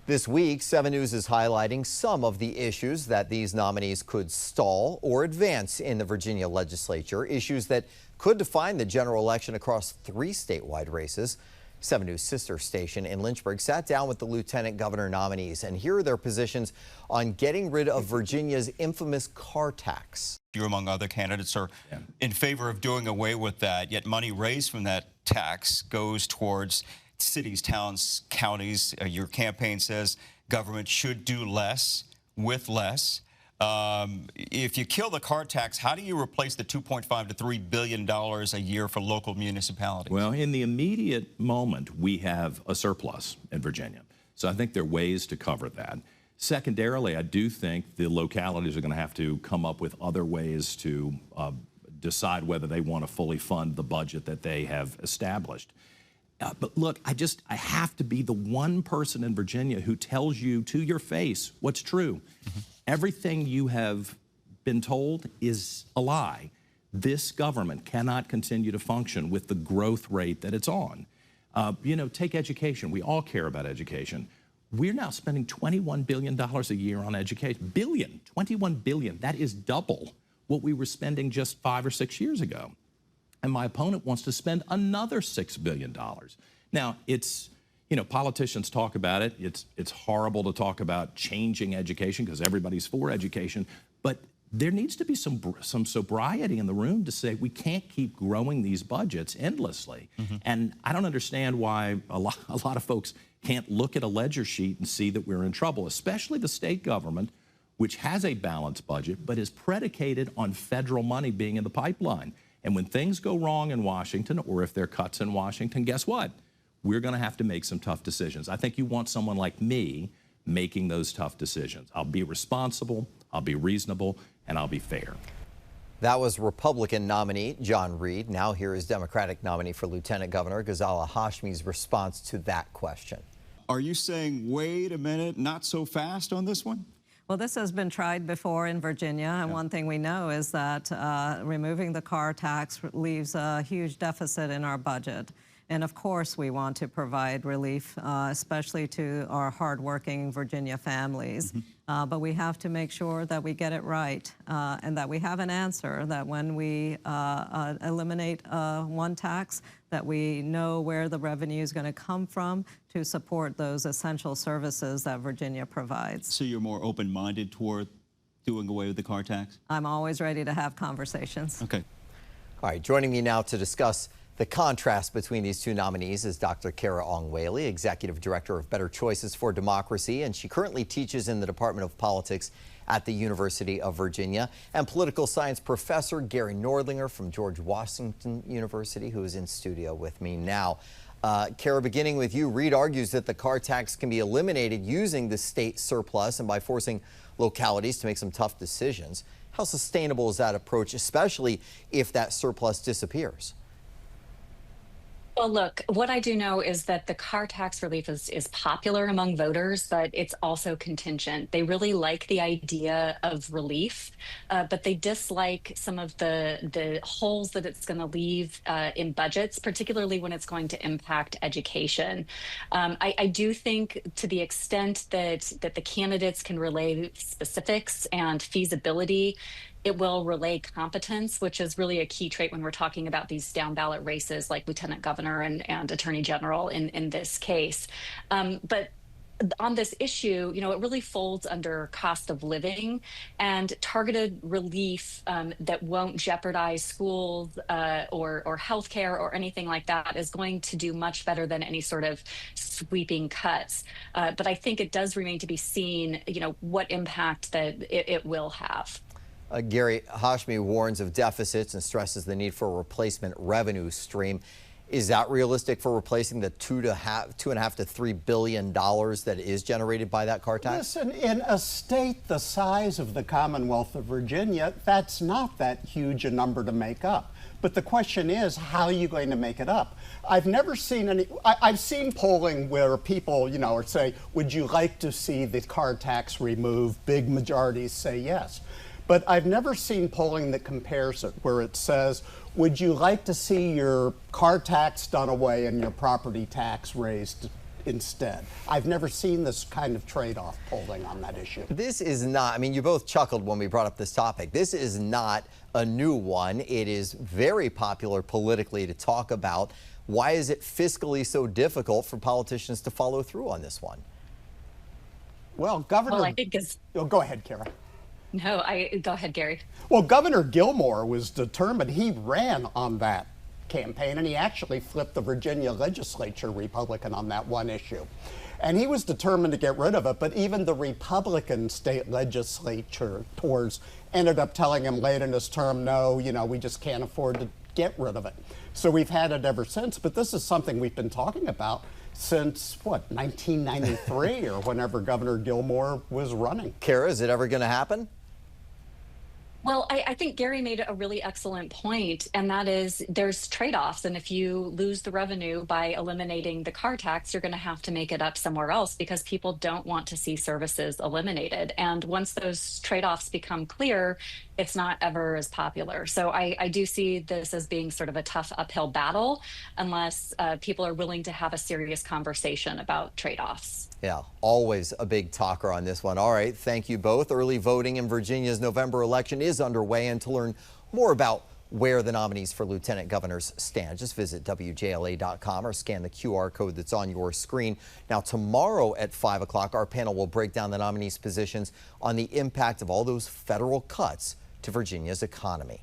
This week, 7 News is highlighting some of the issues that these nominees could stall or advance in the Virginia legislature, issues that could define the general election across 3 statewide races. 7 News sister station in Lynchburg sat down with the lieutenant governor nominees, and here are their positions on getting rid of Virginia's infamous car tax. You, among other candidates, are in favor of doing away with that, yet money raised from that tax goes towards cities, towns, counties. Your campaign says government should do less with less. If you kill the car tax, how do you replace the $2.5 to $3 billion a year for local municipalities? Well, in the immediate moment, we have a surplus in Virginia. So I think there are ways to cover that. Secondarily, I do think the localities are going to have to come up with other ways to decide whether they want to fully fund the budget that they have established. But look, I have to be the one person in Virginia who tells you to your face what's true. Everything you have been told is a lie. This government cannot continue to function with the growth rate that it's on. You know, take education. We all care about education. We're now spending $21 billion a year on education. $21 billion. That is double what we were spending just 5 or 6 years ago. And my opponent wants to spend another $6 billion. Now, it's, you know, politicians talk about it. It's horrible to talk about changing education because everybody's for education. But there needs to be some sobriety in the room to say we can't keep growing these budgets endlessly. And I don't understand why a lot of folks can't look at a ledger sheet and see that we're in trouble, especially the state government, which has a balanced budget, but is predicated on federal money being in the pipeline. And when things go wrong in Washington, or if there are cuts in Washington, guess what? We're going to have to make some tough decisions. I think you want someone like me making those tough decisions. I'll be responsible, I'll be reasonable, and I'll be fair. That was Republican nominee John Reid. Now here is Democratic nominee for Lieutenant Governor Ghazala Hashmi's response to that question. Are you saying, wait a minute, not so fast on this one? Well, this has been tried before in Virginia, and one thing we know is that removing the car tax leaves a huge deficit in our budget. And of course, we want to provide relief, especially to our hardworking Virginia families. But we have to make sure that we get it right and that we have an answer, that when we eliminate one tax, that we know where the revenue is going to come from to support those essential services that Virginia provides. So you're more open-minded toward doing away with the car tax? I'm always ready to have conversations. Okay. All right, joining me now to discuss the contrast between these 2 nominees is Dr. Kara Ong-Whaley, Executive Director of Better Choices for Democracy, and she currently teaches in the Department of Politics at the University of Virginia, and political science professor Gary Nordlinger from George Washington University, who is in studio with me now. Kara, beginning with you, Reid argues that the car tax can be eliminated using the state surplus and by forcing localities to make some tough decisions. How sustainable is that approach, especially if that surplus disappears? Well, look, what I do know is that the car tax relief is popular among voters, but it's also contingent. They really like the idea of relief, but they dislike some of the holes that it's going to leave in budgets, particularly when it's going to impact education. I do think to the extent that the candidates can relay specifics and feasibility, it will relay competence, which is really a key trait when we're talking about these down ballot races like lieutenant governor and attorney general in this case. But on this issue, you know, it really folds under cost of living, and targeted relief that won't jeopardize schools or healthcare or anything like that is going to do much better than any sort of sweeping cuts. But I think it does remain to be seen, you know, what impact that it will have. Gary, Hashmi warns of deficits and stresses the need for a replacement revenue stream. Is that realistic for replacing the $2.5 to $3 billion that is generated by that car tax? Listen, in a state the size of the Commonwealth of Virginia, that's not that huge a number to make up. But the question is, how are you going to make it up? I've never seen any, I've seen polling where people, you know, say, would you like to see the car tax removed? Big majorities say yes. But I've never seen polling that compares it, where it says, would you like to see your car tax done away and your property tax raised instead. I've never seen this kind of trade-off polling on that issue. This is not, I mean, you both chuckled when we brought up this topic. This is not a new one. It is very popular politically to talk about. Why is it fiscally so difficult for politicians to follow through on this one? Well, Governor... Well, I think it's... Oh, go ahead, Kara. No, go ahead, Gary. Well, Governor Gilmore was determined. He ran on that campaign, and he actually flipped the Virginia legislature Republican on that one issue. And he was determined to get rid of it, but even the Republican state legislators ended up telling him late in his term, no, we just can't afford to get rid of it. So we've had it ever since, but this is something we've been talking about since, 1993 or whenever Governor Gilmore was running. Kara, is it ever going to happen? Well, I think Gary made a really excellent point, and that is there's trade-offs. And if you lose the revenue by eliminating the car tax, you're going to have to make it up somewhere else because people don't want to see services eliminated. And once those trade-offs become clear, it's not ever as popular. So I do see this as being sort of a tough uphill battle unless people are willing to have a serious conversation about trade-offs. Yeah, always a big talker on this one. All right, thank you both. Early voting in Virginia's November election is underway, and to learn more about where the nominees for lieutenant governors stand, just visit WJLA.com or scan the QR code that's on your screen. Now, tomorrow at 5 o'clock, our panel will break down the nominees' positions on the impact of all those federal cuts to Virginia's economy.